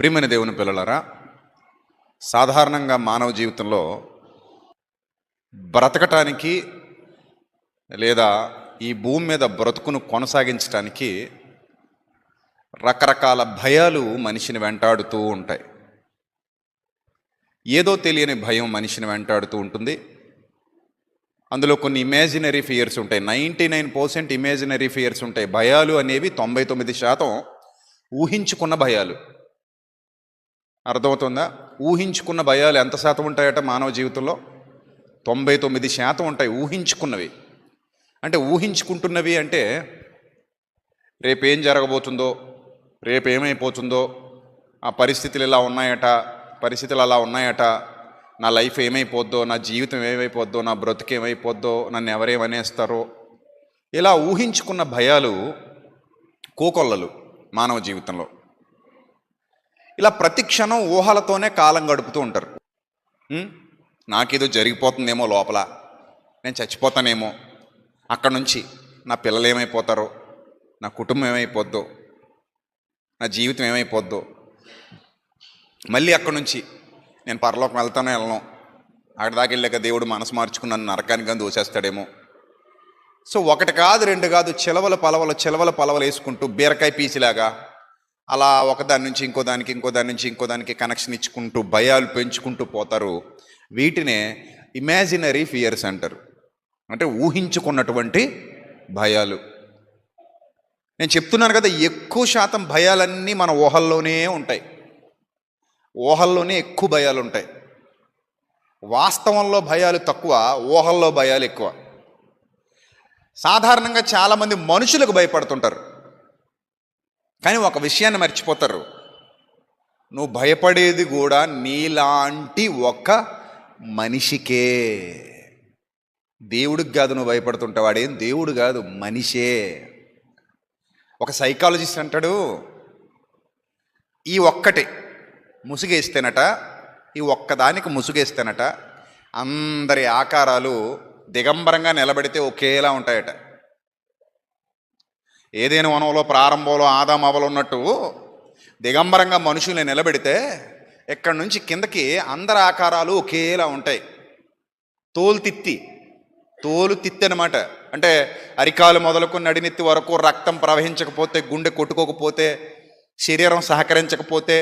ప్రియమైన దేవుని పిల్లలారా, సాధారణంగా మానవ జీవితంలో బ్రతకటానికి లేదా ఈ భూమి మీద బ్రతుకును కొనసాగించడానికి రకరకాల భయాలు మనిషిని వెంటాడుతూ ఉంటాయి. ఏదో తెలియని భయం మనిషిని వెంటాడుతూ ఉంటుంది. అందులో కొన్ని ఇమాజినరీ ఫియర్స్ ఉంటాయి. 99% ఇమాజినరీ ఫియర్స్ ఉంటాయి. భయాలు అనేవి 99% ఊహించుకున్న భయాలు. అర్థమవుతుందా? ఊహించుకున్న భయాలు ఎంత శాతం ఉంటాయట మానవ జీవితంలో? 99% ఉంటాయి ఊహించుకున్నవి. అంటే ఊహించుకుంటున్నవి అంటే రేపేం జరగబోతుందో, రేపు ఏమైపోతుందో, ఆ పరిస్థితులు ఇలా ఉన్నాయట, పరిస్థితులు అలా ఉన్నాయట, నా లైఫ్ ఏమైపోద్దో, నా జీవితం ఏమైపోద్దో, నా బ్రతుకు ఏమైపోద్దో, నన్ను ఎవరేమనేస్తారో, ఇలా ఊహించుకున్న భయాలు కోకొల్లలు మానవ జీవితంలో. ఇలా ప్రతి క్షణం ఊహలతోనే కాలం గడుపుతూ ఉంటారు. నాకేదో జరిగిపోతుందేమో లోపల, నేను చచ్చిపోతానేమో, అక్కడ నుంచి నా పిల్లలు ఏమైపోతారో, నా కుటుంబం ఏమైపోద్దో, నా జీవితం ఏమైపోద్దో, మళ్ళీ అక్కడి నుంచి నేను పరలోకం వెళ్తానో వెళ్ళను, అక్కడ దాకా వెళ్ళాక దేవుడు మనసు మార్చుకుని నన్ను నరకానికి కానీ దోసేస్తాడేమో. సో ఒకటి కాదు, రెండు కాదు, చిలవల పలవలు వేసుకుంటూ బీరకాయ పీసిలాగా అలా ఒకదాని నుంచి ఇంకో దానికి, ఇంకో దాని నుంచి ఇంకో దానికి కనెక్షన్ ఇచ్చుకుంటూ భయాలు పెంచుకుంటూ పోతారు. వీటినే ఇమాజినరీ ఫియర్స్ అంటారు. అంటే ఊహించుకున్నటువంటి భయాలు. నేను చెప్తున్నాను కదా, ఎక్కువ శాతం భయాలన్నీ మన ఊహల్లోనే ఉంటాయి. ఊహల్లోనే ఎక్కువ భయాలు ఉంటాయి. వాస్తవంలో భయాలు తక్కువ, ఊహల్లో భయాలు ఎక్కువ. సాధారణంగా చాలామంది మనుషులకు భయపడుతుంటారు, కానీ ఒక విషయాన్ని మర్చిపోతారు. నువ్వు భయపడేది కూడా నీలాంటి ఒక మనిషికే. దేవుడికి కాదు నువ్వు భయపడుతుంటావు, వాడేం దేవుడు కాదు, మనిషే. ఒక సైకాలజిస్ట్ అంటాడు, ఈ ఒక్కటి ముసుగేస్తేనట, ఈ ఒక్కదానికి ముసుగేస్తేనట అందరి ఆకారాలు దిగంబరంగా నిలబడితే ఒకేలా ఉంటాయట. ఏదైనా వనంలో ప్రారంభంలో ఆదామవలు ఉన్నట్టు దిగంబరంగా మనుషుల్ని నిలబెడితే ఎక్కడి నుంచి కిందకి అందరి ఆకారాలు ఒకేలా ఉంటాయి. తోలు తిత్తి అనమాట. అంటే అరికాలు మొదలుకు నడినెత్తి వరకు రక్తం ప్రవహించకపోతే, గుండె కొట్టుకోకపోతే, శరీరం సహకరించకపోతే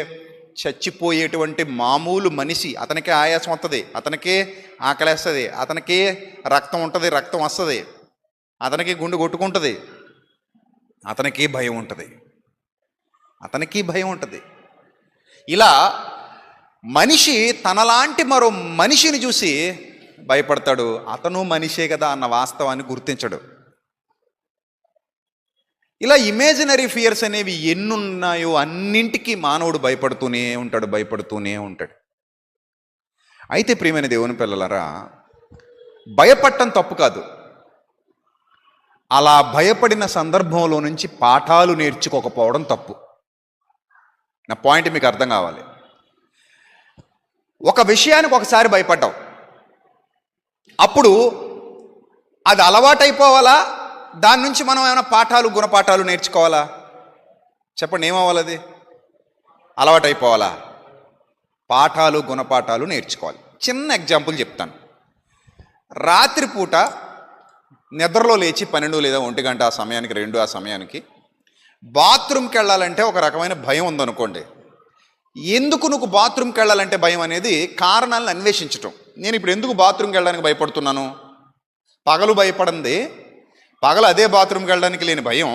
చచ్చిపోయేటువంటి మామూలు మనిషి. అతనికే ఆయాసం వస్తుంది, అతనికే ఆకలేస్తుంది, అతనికే రక్తం ఉంటుంది, రక్తం వస్తుంది, అతనికి గుండె కొట్టుకుంటుంది, అతనికి భయం ఉంటుంది. ఇలా మనిషి తనలాంటి మరో మనిషిని చూసి భయపడతాడు. అతను మనిషే కదా అన్న వాస్తవాన్ని గుర్తించడు. ఇలా ఇమాజినరీ ఫియర్స్ అనేవి ఎన్నున్నాయో అన్నింటికీ మానవుడు భయపడుతూనే ఉంటాడు. అయితే ప్రియమైన దేవుని పిల్లలారా, భయపడటం తప్పు కాదు. అలా భయపడిన సందర్భంలో నుంచి పాఠాలు నేర్చుకోకపోవడం తప్పు. నా పాయింట్ మీకు అర్థం కావాలి. ఒక విషయానికి ఒకసారి భయపడ్డావు, అప్పుడు అది అలవాటైపోవాలా? దాని నుంచి మనం ఏమైనా పాఠాలు గుణపాఠాలు నేర్చుకోవాలా? చెప్పండి, ఏమవ్వాలి? అది అలవాటైపోవాలా? పాఠాలు గుణపాఠాలు నేర్చుకోవాలి. చిన్న ఎగ్జాంపుల్ చెప్తాను. రాత్రిపూట నిద్రలో లేచి 12 లేదా 1 గంట ఆ సమయానికి, 2 ఆ సమయానికి బాత్రూమ్కి వెళ్ళాలంటే ఒక రకమైన భయం ఉందనుకోండి. ఎందుకు నువ్వు బాత్రూమ్కి వెళ్ళాలంటే భయం అనేది కారణాలను అన్వేషించటం. నేను ఇప్పుడు ఎందుకు బాత్రూమ్కి వెళ్ళడానికి భయపడుతున్నాను? పగలు భయపడింది, పగలు అదే బాత్రూమ్కి వెళ్ళడానికి లేని భయం,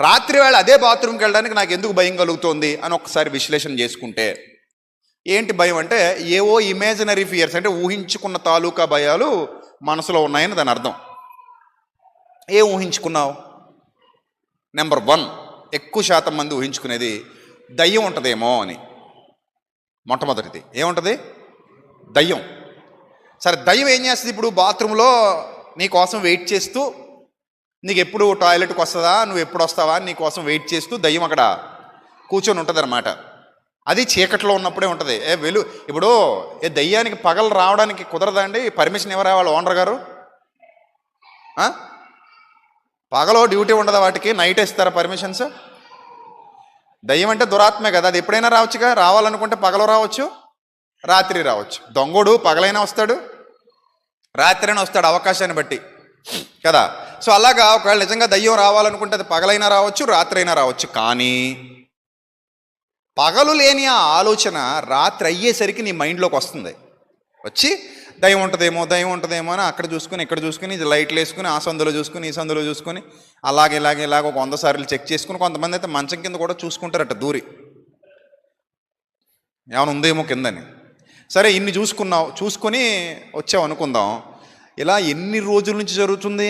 రాత్రి వేళ అదే బాత్రూమ్కి వెళ్ళడానికి నాకు ఎందుకు భయం కలుగుతోంది అని ఒకసారి విశ్లేషణ చేసుకుంటే ఏంటి భయం అంటే, ఏవో ఇమాజినరీ ఫియర్స్, అంటే ఊహించుకున్న తాలూకా భయాలు మనసులో ఉన్నాయని దాని అర్థం. ఏం ఊహించుకున్నావు? నెంబర్ 1, ఎక్కువ శాతం మంది ఊహించుకునేది దయ్యం ఉంటుందేమో అని. మొట్టమొదటిది ఏముంటుంది? దయ్యం. సరే, దయ్యం ఏం చేస్తుంది? ఇప్పుడు బాత్రూంలో నీ కోసం వెయిట్ చేస్తూ, నీకు ఎప్పుడు టాయిలెట్కి వస్తుందా, నువ్వు ఎప్పుడు వస్తావా నీ కోసం వెయిట్ చేస్తూ దయ్యం అక్కడ కూర్చొని ఉంటుంది అనమాట. అది చీకట్లో ఉన్నప్పుడే ఉంటుంది. ఇప్పుడు దయ్యానికి పగలు రావడానికి కుదరదా అండి? పర్మిషన్ ఎవరా వాళ్ళ ఓనర్ గారు? పగలో డ్యూటీ ఉండదా వాటికి? నైట్ ఇస్తారా పర్మిషన్స్? దయ్యం అంటే దురాత్మే కదా, అది ఎప్పుడైనా రావచ్చుగా. రావాలనుకుంటే పగలు రావచ్చు, రాత్రి రావచ్చు. దొంగోడు పగలైనా వస్తాడు, రాత్రి అయినా వస్తాడు, అవకాశాన్ని బట్టి కదా. సో అలాగా ఒకవేళ నిజంగా దయ్యం రావాలనుకుంటే అది పగలైనా రావచ్చు, రాత్రి అయినా రావచ్చు. కానీ పగలు లేని ఆ ఆలోచన రాత్రి అయ్యేసరికి నీ మైండ్లోకి వస్తుంది. వచ్చి దయ్యం ఉంటుందేమో అని అక్కడ చూసుకుని ఇక్కడ చూసుకుని, ఇది లైట్లు వేసుకుని ఆ సందులో చూసుకుని ఈ సందులో చూసుకుని అలాగే ఒక 100 సార్లు చెక్ చేసుకుని, కొంతమంది అయితే మంచం కింద కూడా చూసుకుంటారట దూరి, ఏమైనా ఉందేమో కిందని. సరే ఇన్ని చూసుకొని వచ్చావు అనుకుందాం. ఇలా ఎన్ని రోజుల నుంచి జరుగుతుంది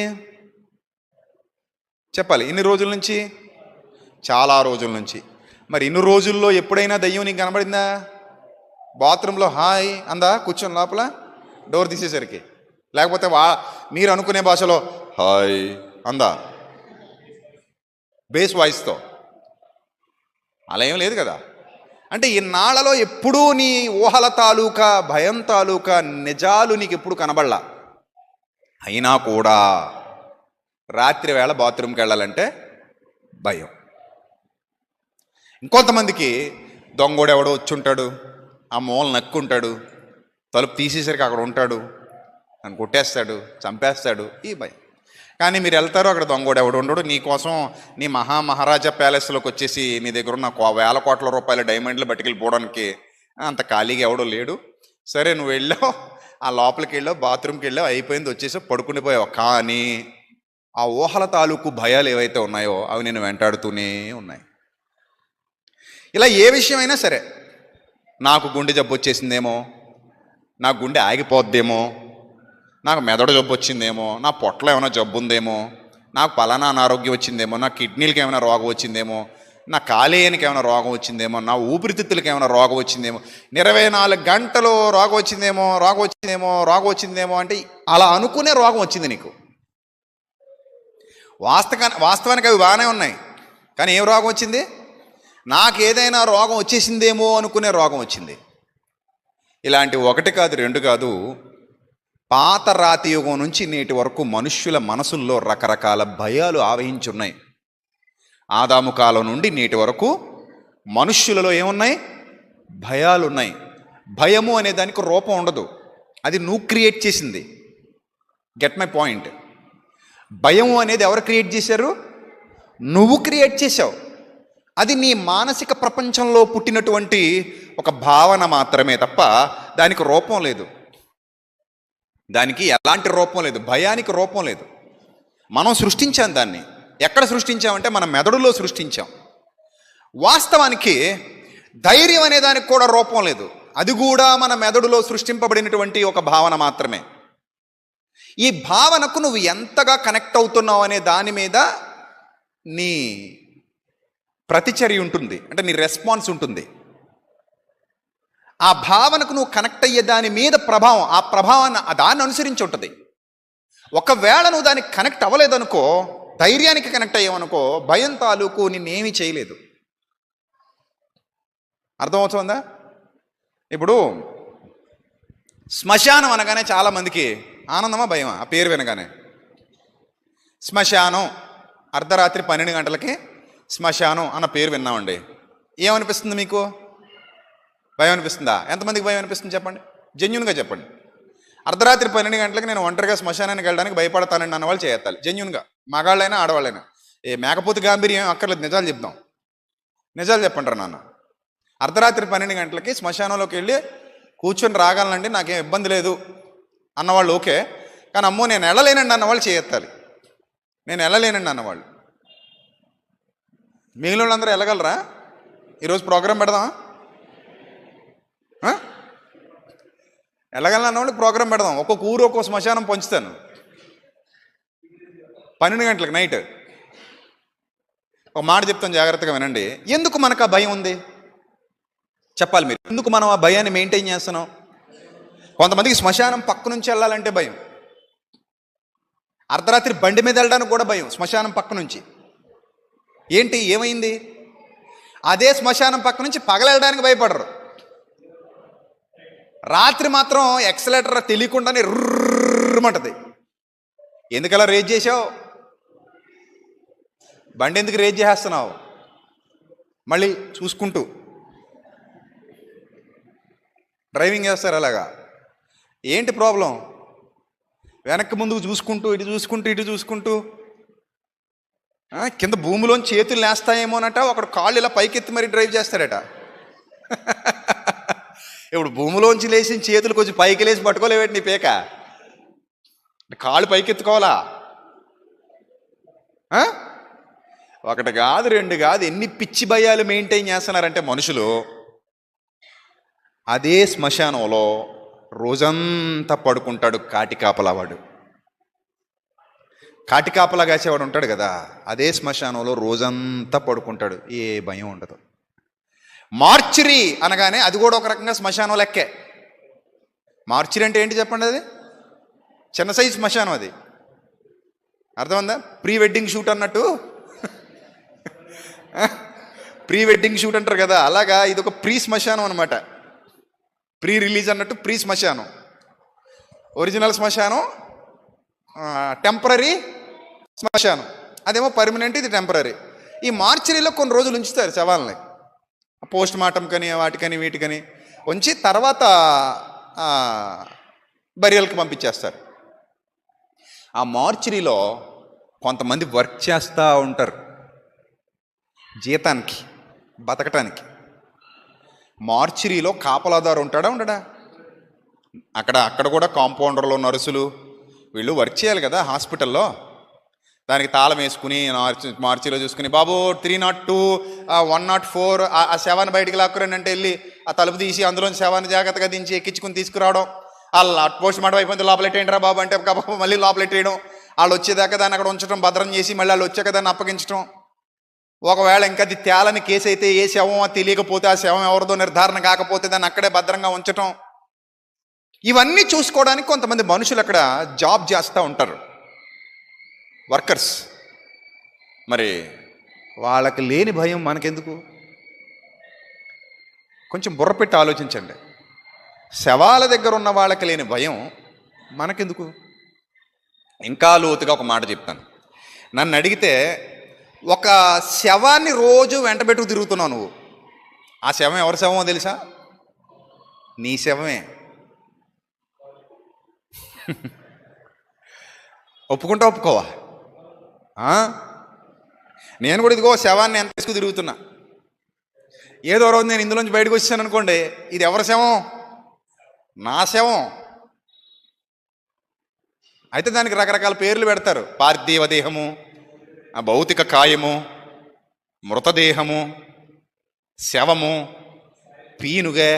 చెప్పాలి? ఎన్ని రోజుల నుంచి? చాలా రోజుల నుంచి. మరి ఇన్ని రోజుల్లో ఎప్పుడైనా దయ్యం నీకు కనబడిందా? బాత్రూంలో హాయ్ అందా కూర్చొని లోపల డోర్ తీసేసరికి? లేకపోతే మీరు అనుకునే భాషలో హాయ్ అందా బేస్ వాయిస్తో? అలా ఏం లేదు కదా. అంటే ఇన్నాళ్లలో ఎప్పుడూ నీ ఊహల తాలూకా భయం తాలూకా నిజాలు నీకు ఎప్పుడు కనబడలా. అయినా కూడా రాత్రి వేళ బాత్రూమ్కి వెళ్ళాలంటే భయం. ఇంకొంతమందికి దొంగోడు ఎవడో వచ్చుంటాడు, ఆ మూల నక్కుంటాడు, తలుపు తీసేసరికి అక్కడ ఉంటాడు, నన్ను కొట్టేస్తాడు, చంపేస్తాడు, ఈ భయం. కానీ మీరు వెళ్తారు, అక్కడ దొంగోడు ఎవడు ఉండడు. నీకోసం నీ మహారాజా ప్యాలెస్లోకి వచ్చేసి నీ దగ్గర ఉన్న 1,000 కోట్ల రూపాయల డైమండ్లు పట్టుకెళ్ళిపోవడానికి అంత ఖాళీగా ఎవడో లేడు. సరే నువ్వు వెళ్ళావు, ఆ లోపలికి వెళ్ళావు, బాత్రూమ్కి వెళ్ళావు, అయిపోయింది, వచ్చేసావు, పడుకునిపోయావు. కానీ ఆ ఊహల తాలూకు భయాలు ఏవైతే ఉన్నాయో అవి నేను వెంటాడుతూనే ఉన్నాయి. ఇలా ఏ విషయమైనా సరే, నాకు గుండె జబ్బు వచ్చేసిందేమో, నాకు గుండె ఆగిపోద్దేమో, నాకు మెదడు జబ్బు వచ్చిందేమో, నా పొట్టలో ఏమైనా జబ్బు ఉందేమో, నాకు పలానా అనారోగ్యం వచ్చిందేమో, నా కిడ్నీలకి ఏమైనా రోగం వచ్చిందేమో, నా కాలేయానికి ఏమైనా రోగం వచ్చిందేమో, నా ఊపిరితిత్తులకి ఏమైనా రోగం వచ్చిందేమో, 24 గంటలు రోగం వచ్చిందేమో అంటే అలా అనుకునే రోగం వచ్చింది నీకు. వాస్తవానికి అవి బాగానే ఉన్నాయి, కానీ ఏం రోగం వచ్చింది? నాకేదైనా రోగం వచ్చేసిందేమో అనుకునే రోగం వచ్చింది. ఇలాంటి 1 కాదు 2 కాదు, పాత రాతి యుగం నుంచి నేటి వరకు మనుష్యుల మనసుల్లో రకరకాల భయాలు ఆవహించున్నాయి. ఆదాము కాలం నుండి నేటి వరకు మనుష్యులలో ఏమున్నాయి? భయాలు ఉన్నాయి. భయము అనే దానికి రూపం ఉండదు, అది నువ్వు క్రియేట్ చేసింది. Get my point. భయము అనేది ఎవరు క్రియేట్ చేశారు? నువ్వు క్రియేట్ చేశావు. అది నీ మానసిక ప్రపంచంలో పుట్టినటువంటి ఒక భావన మాత్రమే తప్ప దానికి రూపం లేదు, దానికి ఎలాంటి రూపం లేదు. భయానికి రూపం లేదు. మనం సృష్టించాం దాన్ని. ఎక్కడ సృష్టించామంటే మన మెదడులో సృష్టించాం. వాస్తవానికి ధైర్యం అనే దానికి కూడా రూపం లేదు, అది కూడా మన మెదడులో సృష్టింపబడినటువంటి ఒక భావన మాత్రమే. ఈ భావనకు నువ్వు ఎంతగా కనెక్ట్ అవుతున్నావు అనే దాని మీద నీ ప్రతిచర్య ఉంటుంది, అంటే నీ రెస్పాన్స్ ఉంటుంది. ఆ భావనకు నువ్వు కనెక్ట్ అయ్యే దాని మీద ప్రభావం, ఆ ప్రభావాన్ని దాన్ని అనుసరించి ఉంటుంది. ఒకవేళ నువ్వు దానికి కనెక్ట్ అవ్వలేదనుకో, ధైర్యానికి కనెక్ట్ అయ్యావనుకో, భయం తాలూకు నిన్నేమీ చేయలేదు. అర్థమవుతుందా? ఇప్పుడు శ్మశానం అనగానే చాలామందికి ఆనందమా భయమా? ఆ పేరు వినగానే శ్మశానం, అర్ధరాత్రి 12 గంటలకి శ్మశానం అన్న పేరు విన్నామండి. ఏమనిపిస్తుంది మీకు? భయం అనిపిస్తుందా? ఎంతమందికి భయం అనిపిస్తుంది చెప్పండి, జెన్యున్గా చెప్పండి. అర్ధరాత్రి 12 గంటలకి నేను ఒంటరిగా శ్మశానానికి వెళ్ళడానికి భయపడతానండి అన్న వాళ్ళు చేయత్తాలి, జెన్యున్గా, మగాళ్ళైనా ఆడవాళ్ళైనా. మేకపోతే గాంభీర్యం అక్కర్లేదు, నిజాలు చెప్దాం. నిజాలు చెప్పంటారు నాన్న. అర్ధరాత్రి 12 గంటలకి శ్మశానంలోకి వెళ్ళి కూర్చొని రాగలనండి, నాకేం ఇబ్బంది లేదు అన్నవాళ్ళు ఓకే. కానీ అమ్మో నేను వెళ్ళలేనండి అన్నవాళ్ళు చేయత్తాలి. నేను వెళ్ళలేనండి అన్నవాళ్ళు. మిగిలిన వాళ్ళందరూ వెళ్ళగలరా? ఈరోజు ప్రోగ్రాం పెడదామా? వెళ్ళగలను అన్నవాళ్ళు ప్రోగ్రాం పెడదాం. ఒక్కొక్క ఊరు ఒక్కొక్క శ్మశానం పంచుతాను 12 గంటలకు నైట్. ఒక మాట చెప్తాను, జాగ్రత్తగా వినండి. ఎందుకు మనకు ఆ భయం ఉంది చెప్పాలి మీరు. ఎందుకు మనం ఆ భయాన్ని మెయింటైన్ చేస్తున్నాం? కొంతమందికి శ్మశానం పక్క నుంచి వెళ్ళాలంటే భయం, అర్ధరాత్రి బండి మీద వెళ్ళడానికి కూడా భయం, శ్మశానం పక్క నుంచి. ఏంటి, ఏమైంది? అదే శ్మశానం పక్క నుంచి పగలెళ్ళడానికి భయపడరు, రాత్రి మాత్రం ఎక్సలేటర్ తెలియకుండానే రుర్రమంటది. ఎందుకలా రేజ్ చేసావు? బండి ఎందుకు రేజ్ చేసేస్తున్నావు? మళ్ళీ చూసుకుంటూ డ్రైవింగ్ చేస్తారు. అలాగా ఏంటి ప్రాబ్లం? వెనక్కి ముందుకు చూసుకుంటూ ఇటు చూసుకుంటూ కింద భూమిలోని చేతులు లేస్తాయేమోనట, ఒకడు కాళ్ళు ఇలా పైకెత్తి మరి డ్రైవ్ చేస్తాడట. ఇప్పుడు భూమిలోంచి లేచిన చేతులు కొంచెం పైకి లేచి పట్టుకోలేవేటి నీ పేక? కాళ్ళు పైకెత్తుకోవాలా? ఒకటి కాదు, రెండు కాదు, ఎన్ని పిచ్చి భయాలు మెయింటైన్ చేస్తున్నారంటే మనుషులు. అదే శ్మశానంలో రోజంతా పడుకుంటాడు కాటి కాపలావాడు. కాటి కాపలా కాసేవాడు ఉంటాడు కదా, అదే శ్మశానంలో రోజంతా పడుకుంటాడు, ఏ భయం ఉండదు. మార్చురీ అనగానే అది కూడా ఒక రకంగా శ్మశానం లెక్కే. మార్చురీ అంటే ఏంటి చెప్పండి? అది చిన్న సైజు శ్మశానం. అది అర్థమైందా? ప్రీ వెడ్డింగ్ షూట్ అన్నట్టు, ప్రీ వెడ్డింగ్ షూట్ అంటారు కదా, అలాగా ఇది ఒక ప్రీ శ్మశానం అనమాట. ప్రీ రిలీజ్ అన్నట్టు ప్రీ శ్మశానం. ఒరిజినల్ శ్మశానం టెంపరీ శ్మశానం, అదేమో పర్మనెంట్, ఇది టెంపరీ. ఈ మార్చరీలో కొన్ని రోజులు ఉంచుతారు శవాలని, పోస్ట్ మార్టం కని వాటికని వీటికని ఉంచి తర్వాత బరియల్కి పంపించేస్తారు. ఆ మార్చరీలో కొంతమంది వర్క్ చేస్తూ ఉంటారు జీతానికి, బతకటానికి. మార్చరీలో కాపలాదారు ఉంటాడా ఉండడా? అక్కడ కూడా కాంపౌండర్లు, నర్సులు వీళ్ళు వర్క్ చేయాలి కదా హాస్పిటల్లో. దానికి తాళం వేసుకుని మార్చిలో చూసుకుని, బాబు 302 104 ఆ శవాన్ని బయటికి లాక్కురండి అంటే వెళ్ళి ఆ తలుపు తీసి అందులోని శవాన్ని జాగ్రత్తగా దించి ఎక్కించుకుని తీసుకురావడం. వాళ్ళు పోస్ట్ మార్టం అయిపోయింది, లోపలెట్టేయండి రా బాబు అంటే మళ్ళీ లోపలెట్టేయడం. వాళ్ళు వచ్చేదాకా దాన్ని అక్కడ ఉంచడం, భద్రం చేసి మళ్ళీ వాళ్ళు వచ్చాక దాన్ని అప్పగించడం. ఒకవేళ ఇంకా అది తేలని కేసు అయితే, ఏ శవం తెలియకపోతే, ఆ శవం ఎవరిదో నిర్ధారణ కాకపోతే దాన్ని అక్కడే భద్రంగా ఉంచటం. ఇవన్నీ చూసుకోవడానికి కొంతమంది మనుషులు అక్కడ జాబ్ చేస్తూ ఉంటారు, వర్కర్స్. మరి వాళ్ళకి లేని భయం మనకెందుకు? కొంచెం బుర్ర పెట్టి ఆలోచించండి. శవాల దగ్గర ఉన్న వాళ్ళకి లేని భయం మనకెందుకు? ఇంకా లోతుగా ఒక మాట చెప్తాను. నన్ను అడిగితే, ఒక శవాన్ని రోజు వెంటబెట్టుకు తిరుగుతున్నావు నువ్వు, ఆ శవం ఎవరి శవమో తెలుసా? నీ శవమే. ఒప్పుకుంటా ఒప్పుకోవా? నేను కూడా ఇదిగో శవాన్ని ఎంత తీసుకు తిరుగుతున్నా. ఏదో రోజు నేను ఇందులోంచి బయటకు వచ్చాను అనుకోండి, ఇది ఎవరి శవం? నా శవం. అయితే దానికి రకరకాల పేర్లు పెడతారు. పార్థివ దేహము, భౌతిక కాయము, మృతదేహము, శవము, పీనుగే,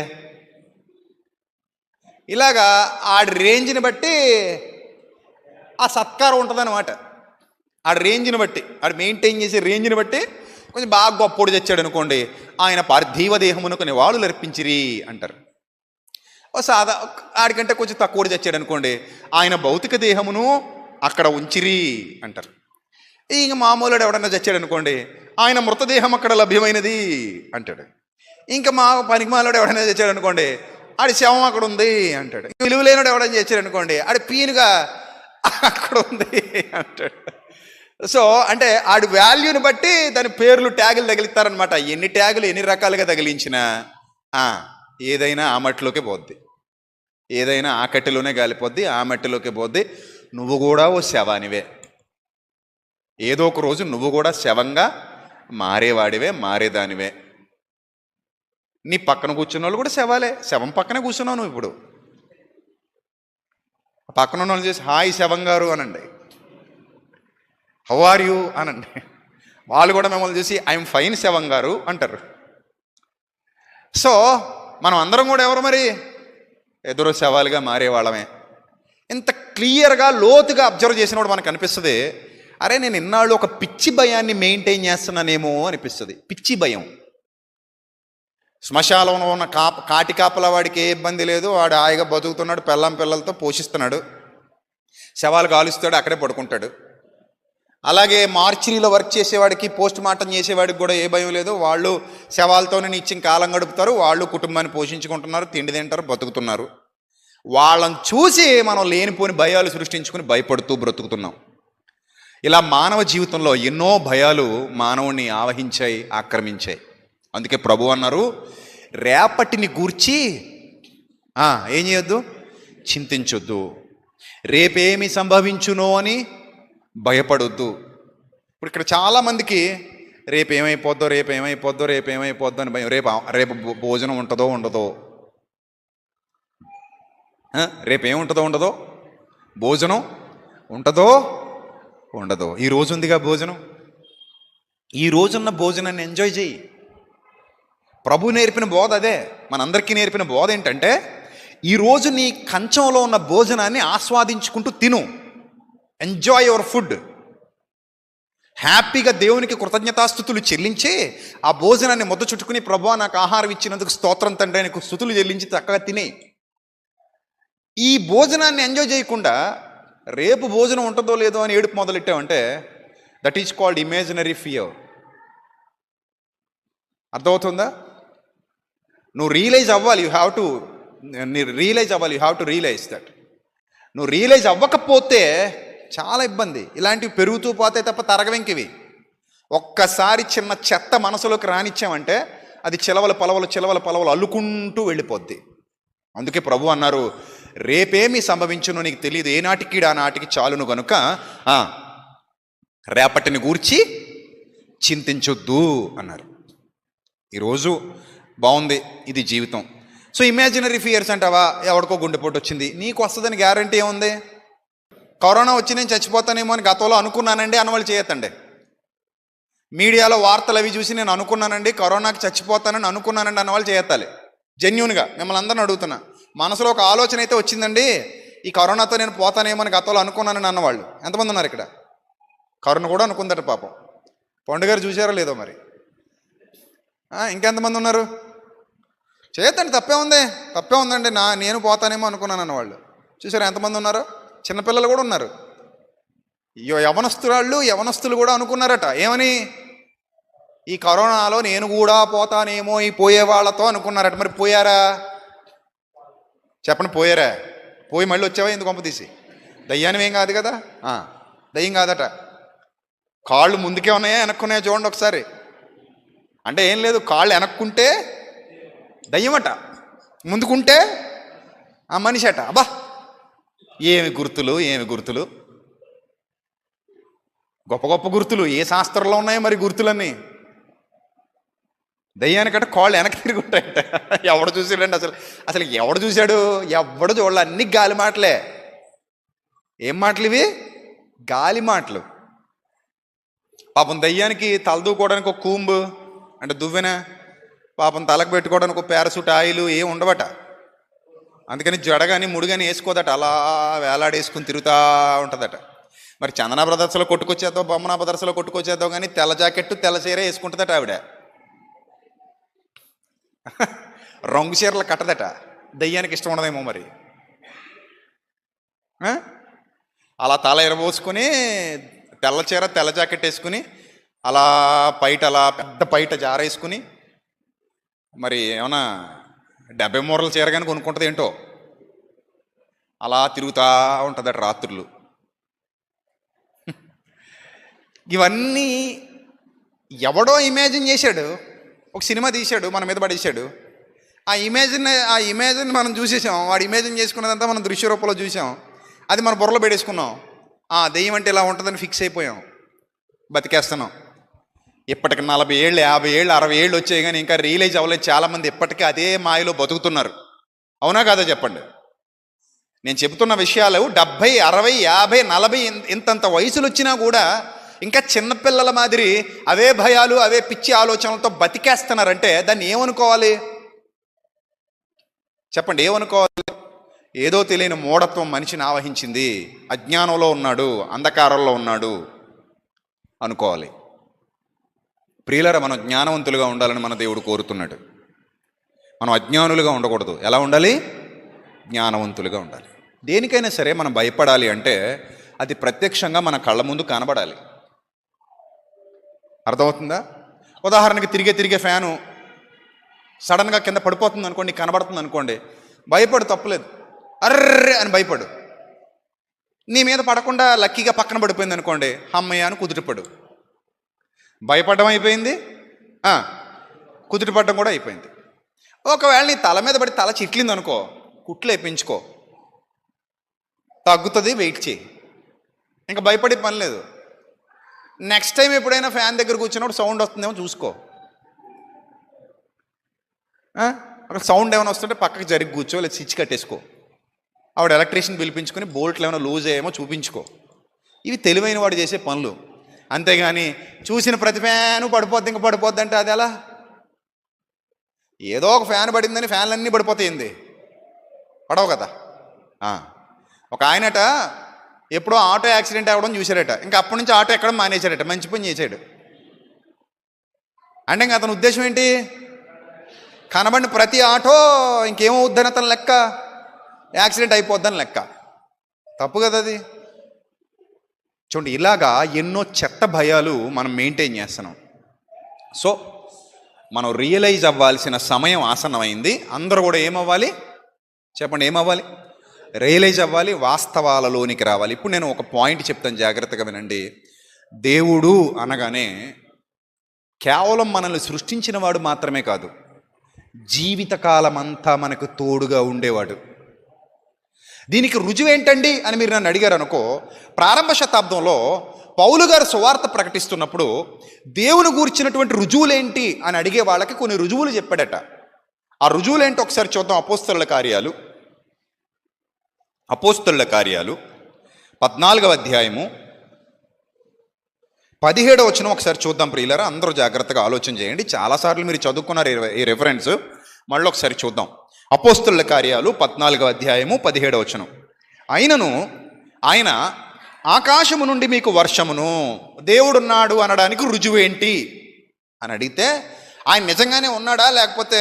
ఇలాగా ఆడి రేంజ్ని బట్టి ఆ సత్కారం ఉంటుందన్నమాట. ఆడి రేంజ్ని బట్టి, ఆడు మెయింటైన్ చేసే రేంజ్ని బట్టి కొంచెం బాగా గొప్పోడు తెచ్చాడు అనుకోండి, ఆయన పార్థివ దేహమునకు నివాళులు అర్పించిరి అంటారు. ఆడికంటే కొంచెం తక్కువ తెచ్చాడు అనుకోండి, ఆయన భౌతిక దేహమును అక్కడ ఉంచిరి అంటారు. ఇంక మామూలుడు ఎవడన్నా చచ్చాడు అనుకోండి, ఆయన మృతదేహం అక్కడ లభ్యమైనది అంటాడు. ఇంకా మా పనికిమాలోడు ఎవడన్నా చచ్చాడు అనుకోండి, ఆడి శవం అక్కడ ఉంది అంటాడు. విలువలేనుడు ఎవడన్నా చచ్చాడు అనుకోండి, ఆడి పీనుగా అక్కడ ఉంది అంటాడు. సో అంటే ఆడి వాల్యూని బట్టి దాని పేర్లు, ట్యాగులు తగిలిస్తారనమాట. ఎన్ని ట్యాగులు ఎన్ని రకాలుగా తగిలించినా ఏదైనా ఆ మట్టిలోకే పోద్ది, ఏదైనా ఆ కట్టెలోనే గాలిపోద్ది, ఆ మట్టిలోకే పోద్ది. నువ్వు కూడా ఓ శవానివే. ఏదో ఒక రోజు నువ్వు కూడా శవంగా మారేవాడివే, మారేదానివే. నీ పక్కన కూర్చున్న వాళ్ళు కూడా శవాలే. శవం పక్కనే కూర్చున్నావు నువ్వు. ఇప్పుడు పక్కన ఉన్న వాళ్ళు చేసి హాయ్ శవం గారు అనండి, హౌ ఆర్ యూ అనండి. వాళ్ళు కూడా మిమ్మల్ని చూసి ఐఎమ్ ఫైన్ శవం గారు అంటారు. సో మనం అందరం కూడా ఎవరు మరి? ఎదురు శవాలుగా మారేవాళ్ళమే. ఇంత క్లియర్గా లోతుగా అబ్జర్వ్ చేసినప్పుడు మనకు అనిపిస్తుంది, అరే నేను ఇన్నాళ్ళు ఒక పిచ్చి భయాన్ని మెయింటైన్ చేస్తున్నానేమో అనిపిస్తుంది. పిచ్చి భయం. శ్మశానంలో ఉన్న కాటి కాపలా వాడికి ఏ ఇబ్బంది లేదు, వాడు హాయిగా బతుకుతున్నాడు, పిల్లలతో పోషిస్తున్నాడు, శవాలు కాలుస్తాడు, అక్కడే పడుకుంటాడు. అలాగే మార్చిరీలో వర్క్ చేసేవాడికి, పోస్ట్ మార్టం చేసేవాడికి కూడా ఏ భయం లేదు. వాళ్ళు శవాలతోనే నిత్యం కాలం గడుపుతారు, వాళ్ళు కుటుంబాన్ని పోషించుకుంటున్నారు, తిండి తింటారు, బతుకుతున్నారు. వాళ్ళని చూసి మనం లేనిపోని భయాలు సృష్టించుకుని భయపడుతూ బ్రతుకుతున్నాం. ఇలా మానవ జీవితంలో ఎన్నో భయాలు మానవుణ్ణి ఆవహించాయి, ఆక్రమించాయి. అందుకే ప్రభు అన్నారు, రేపటిని గూర్చి ఏం చేయొద్దు, చింతించొద్దు. రేపేమి సంభవించునో అని భయపడొద్దు. ఇప్పుడు ఇక్కడ చాలామందికి రేపు ఏమైపోద్దో అని భయం. రేపు భోజనం ఉంటుందో ఉండదో, రేపేముంటుందో భోజనం ఉంటుందో ఉండదో. ఈ రోజు ఉందిగా భోజనం, ఈ రోజున్న భోజనాన్ని ఎంజాయ్ చేయి. ప్రభు నేర్పిన బోధ అదే, మనందరికీ నేర్పిన బోధ ఏంటంటే, ఈరోజు నీ కంచంలో ఉన్న భోజనాన్ని ఆస్వాదించుకుంటూ తిను. Enjoy your food. హ్యాపీగా దేవునికి కృతజ్ఞతాస్థుతులు చెల్లించి ఆ భోజనాన్ని ముద్ద చుట్టుకుని, ప్రభువా నాకు ఆహారం ఇచ్చినందుకు స్తోత్రం తండ్రి అని స్తుతులు చెల్లించి చక్కగా తినే. ఈ భోజనాన్ని ఎంజాయ్ చేయకుండా రేపు భోజనం ఉంటుందో లేదో అని ఏడుపు మొదలెట్టావంటే that is called imaginary fear. అర్థమవుతుందా? నువ్వు రియలైజ్ అవ్వాలి, you have to realise that. నువ్వు రియలైజ్ అవ్వకపోతే చాలా ఇబ్బంది. ఇలాంటివి పెరుగుతూ పోతే తప్ప తరగవెంకివి. ఒక్కసారి చిన్న చెత్త మనసులోకి రానిచ్చామంటే అది చిలవల పొలవలు అల్లుకుంటూ వెళ్ళిపోద్ది. అందుకే ప్రభు అన్నారు, రేపేమి సంభవించునో నీకు తెలియదు, ఏ నాటికి ఆ నాటికి చాలును గనుక రేపటిని గూర్చి చింతించొద్దు అన్నారు. ఈరోజు బాగుంది, ఇది జీవితం. సో ఇమాజినరీ ఫియర్స్ అంటావా, ఎవడికో గుండెపోటు వచ్చింది, నీకు వస్తుందని గ్యారంటీ ఏముంది? కరోనా వచ్చి నేను చచ్చిపోతానేమో అని గతంలో అనుకున్నానండి అన్నవాళ్ళు చేయొద్దండి. మీడియాలో వార్తలు అవి చూసి నేను అనుకున్నానండి కరోనాకి చచ్చిపోతానని అనుకున్నానండి అన్నవాళ్ళు చేయొత్తాలి. జెన్యూన్గా మిమ్మల్ని అందరిని అడుగుతున్నా, మనసులో ఒక ఆలోచన అయితే వచ్చిందండి, ఈ కరోనాతో నేను పోతానేమో అని గతంలో అనుకున్నానని అన్నవాళ్ళు ఎంతమంది ఉన్నారు ఇక్కడ? కరోనా కూడా అనుకుందట పాపం. పండుగ గారు చూసారో లేదో మరి. ఇంకెంతమంది ఉన్నారు? చేయొద్దండి, తప్పే ఉందండి, నేను పోతానేమో అనుకున్నాను అన్నవాళ్ళు చూసారు ఎంతమంది ఉన్నారు? చిన్నపిల్లలు కూడా ఉన్నారు. యవనస్తులు కూడా అనుకున్నారట. ఏమని? ఈ కరోనాలో నేను కూడా పోతానేమో ఈ పోయే వాళ్ళతో అనుకున్నారట. మరి పోయారా? చెప్పండి, పోయారా? పోయి మళ్ళీ వచ్చావా ఎందుకు కొంప తీసి? దయ్యానివేం కాదు కదా, దయ్యం కాదట. కాళ్ళు ముందుకే ఉన్నాయా వెనక్కున్నాయా చూడండి ఒకసారి. అంటే ఏం లేదు, కాళ్ళు వెనక్కుంటే దయ్యమట, ముందుకుంటే ఆ మనిషి అట. అబ్బా ఏమి గుర్తులు, గొప్ప గుర్తులు. ఏ శాస్త్రంలో ఉన్నాయో మరి గుర్తులన్నీ. దయ్యానికట కాళ్ళు వెనక్కి తిరిగి ఉంటాయట. ఎవడు చూసాడండి? అసలు ఎవడు చూశాడు? ఎవడు చూడాలి. అన్ని గాలి మాటలే. ఏం మాటలు ఇవి? గాలి మాటలు. పాపం దయ్యానికి తలదూకోవడానికి ఒక కూంబు అంటే దువ్వెన, పాపం తలకు పెట్టుకోవడానికి ఒక పారాసూట్ ఆయిల్ ఏం ఉండవట. అందుకని జడగాని ముడిగాని వేసుకోదట, అలా వేలాడేసుకుని తిరుగుతూ ఉంటుందట. మరి చందన బ్రదర్స్లో కొట్టుకొచ్చేద్దాం, బొమ్మన బ్రదర్స్లో కొట్టుకొచ్చేద్దాం కానీ తెల్ల జాకెట్టు తెల్ల చీర వేసుకుంటుందట ఆవిడ. రంగు చీరలు కట్టదట. దయ్యానికి ఇష్టం ఉండదేమో మరి. అలా తల ఎరబోసుకొని తెల్ల చీర తెల్ల జాకెట్ వేసుకుని అలా పెద్ద పైట జారేసుకుని, మరి ఏమన్నా 70 మూరల చీర కానీ కొనుక్కుంటుంది ఏంటో, అలా తిరుగుతూ ఉంటుందట రాత్రులు. ఇవన్నీ ఎవడో ఇమాజిన్ చేశాడు, ఒక సినిమా తీశాడు, మన మీద పడేశాడు. ఆ ఇమేజిన్ మనం చూసేసాం. వాడు ఇమాజిన్ చేసుకున్నదంతా మనం దృశ్య రూపంలో చూసాం. అది మన బుర్రలో పెట్టేసుకున్నాం. దెయ్యం అంటే ఇలా ఉంటుందని ఫిక్స్ అయిపోయాం, బతికేస్తున్నాం. ఇప్పటికి 40 ఏళ్ళు 50 ఏళ్ళు 60 ఏళ్ళు వచ్చాయి కానీ ఇంకా రియలైజ్ అవ్వలేదు చాలామంది. ఇప్పటికీ అదే మాయలో బతుకుతున్నారు. అవునా కాదా చెప్పండి? నేను చెబుతున్న విషయాలు 70, 60, 50, 40 ఇంతంత వయసులు వచ్చినా కూడా ఇంకా చిన్నపిల్లల మాదిరి అవే భయాలు అవే పిచ్చి ఆలోచనలతో బతికేస్తున్నారంటే దాన్ని ఏమనుకోవాలి చెప్పండి? ఏమనుకోవాలి? ఏదో తెలియని మూఢత్వం మనిషిని ఆవహించింది, అజ్ఞానంలో ఉన్నాడు, అంధకారంలో ఉన్నాడు అనుకోవాలి. ప్రియులారా, మనం జ్ఞానవంతులుగా ఉండాలని మన దేవుడు కోరుతున్నాడు. మనం అజ్ఞానులుగా ఉండకూడదు. ఎలా ఉండాలి? జ్ఞానవంతులుగా ఉండాలి. దేనికైనా సరే మనం భయపడాలి అంటే అది ప్రత్యక్షంగా మన కళ్ళ ముందు కనబడాలి. అర్థమవుతుందా? ఉదాహరణకి తిరిగే ఫ్యాను సడన్గా కింద పడిపోతుంది అనుకోండి, కనబడుతుంది అనుకోండి, భయపడు, తప్పులేదు. అర్రే అని భయపడు. నీ మీద పడకుండా లక్కీగా పక్కన పడిపోయింది అనుకోండి, అమ్మయ్య అని కుదుటపడు. భయపడడం అయిపోయింది, కుదుట పడడం కూడా అయిపోయింది. ఒకవేళ నీ తల మీద పడి తల చిట్లింది అనుకో, కుట్లు వేయించుకో, తగ్గుతుంది, వెయిట్ చేయి, ఇంకా భయపడే పని లేదు. నెక్స్ట్ టైం ఎప్పుడైనా ఫ్యాన్ దగ్గర కూర్చున్నప్పుడు సౌండ్ వస్తుందేమో చూసుకో. అక్కడ సౌండ్ ఏమైనా వస్తుంటే పక్కకి జరిగి కూర్చో, లేదా స్విచ్ కట్టేసుకో. ఆవిడ ఎలక్ట్రీషియన్ పిలిపించుకొని బోల్ట్లు ఏమైనా లూజ్ అయ్యేమో చూపించుకో. ఇవి తెలివైన వాడు చేసే పనులు. అంతేగాని చూసిన ప్రతి ఫ్యాను పడిపోద్ది, ఇంకా పడిపోద్ది అంటే అది ఎలా? ఏదో ఒక ఫ్యాన్ పడిందని ఫ్యాన్లన్నీ పడిపోతాయింది, పడవు కదా. ఒక ఆయనట ఎప్పుడో ఆటో యాక్సిడెంట్ అవ్వడం చూశారట, ఇంకా అప్పటి నుంచి ఆటో ఎక్కడం మానేశాడట. మంచి పని చేశాడు. అంటే ఇంకా అతని ఉద్దేశం ఏంటి? కనబడిన ప్రతి ఆటో ఇంకేమవుద్దని అతను లెక్క, యాక్సిడెంట్ అయిపోద్దని లెక్క. తప్పు కదా అది. చూడండి, ఇలాగా ఎన్నో చెత్త భయాలు మనం మెయింటైన్ చేస్తున్నాం. సో మనం రియలైజ్ అవ్వాల్సిన సమయం ఆసన్నమైంది. అందరూ కూడా ఏమవ్వాలి చెప్పండి? ఏమవ్వాలి? రియలైజ్ అవ్వాలి, వాస్తవాలలోనికి రావాలి. ఇప్పుడు నేను ఒక పాయింట్ చెప్తాను, జాగ్రత్తగా వినండి. దేవుడు అనగానే కేవలం మనల్ని సృష్టించిన వాడు మాత్రమే కాదు, జీవితకాలం అంతా మనకు తోడుగా ఉండేవాడు. దీనికి రుజువు ఏంటండి అని మీరు నన్ను అడిగారు అనుకో, ప్రారంభ శతాబ్దంలో పౌలు గారు సువార్త ప్రకటిస్తున్నప్పుడు దేవుని గూర్చినటువంటి రుజువులేంటి అని అడిగే వాళ్ళకి కొన్ని రుజువులు చెప్పాడట. ఆ రుజువులేంటో ఒకసారి చూద్దాం. అపోస్తలుల కార్యాలు 14వ అధ్యాయము 17వ వచనం ఒకసారి చూద్దాం ప్రియులారా. అందరూ జాగ్రత్తగా ఆలోచన చేయండి. చాలాసార్లు మీరు చదువుకున్నారు ఈ రెఫరెన్స్, మళ్ళీ ఒకసారి చూద్దాం. అపోస్తలుల కార్యాలు 14వ అధ్యాయము 17వ వచనం. అయినను ఆయన ఆకాశము నుండి మీకు వర్షమును, దేవుడున్నాడు అనడానికి రుజువు ఏంటి అని అడిగితే, ఆయన నిజంగానే ఉన్నాడా, లేకపోతే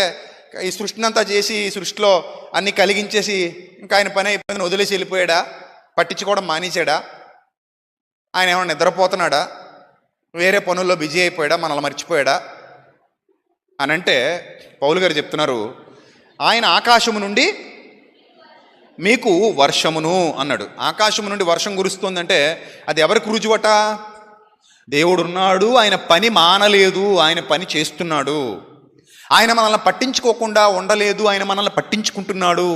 ఈ సృష్టిని అంతా చేసి ఈ సృష్టిలో అన్ని కలిగించేసి ఇంకా ఆయన పని అయిపోయిందని వదిలేసి వెళ్ళిపోయాడా, పట్టించుకోవడం మానేశాడా, ఆయన ఏమైనా నిద్రపోతున్నాడా, వేరే పనుల్లో బిజీ అయిపోయాడా, మనల్ని మర్చిపోయాడా అని అంటే పౌలు గారు చెప్తున్నారు, ఆయన ఆకాశము నుండి మీకు వర్షమును అన్నాడు. ఆకాశము నుండి వర్షం కురుస్తుందంటే అది ఎవరికి రుజువట? దేవుడున్నాడు, ఆయన పని మానలేదు, ఆయన పని చేస్తున్నాడు. ఆయన మనల్ని పట్టించుకోకుండా ఉండలేదు, ఆయన మనల్ని పట్టించుకుంటున్నాడు.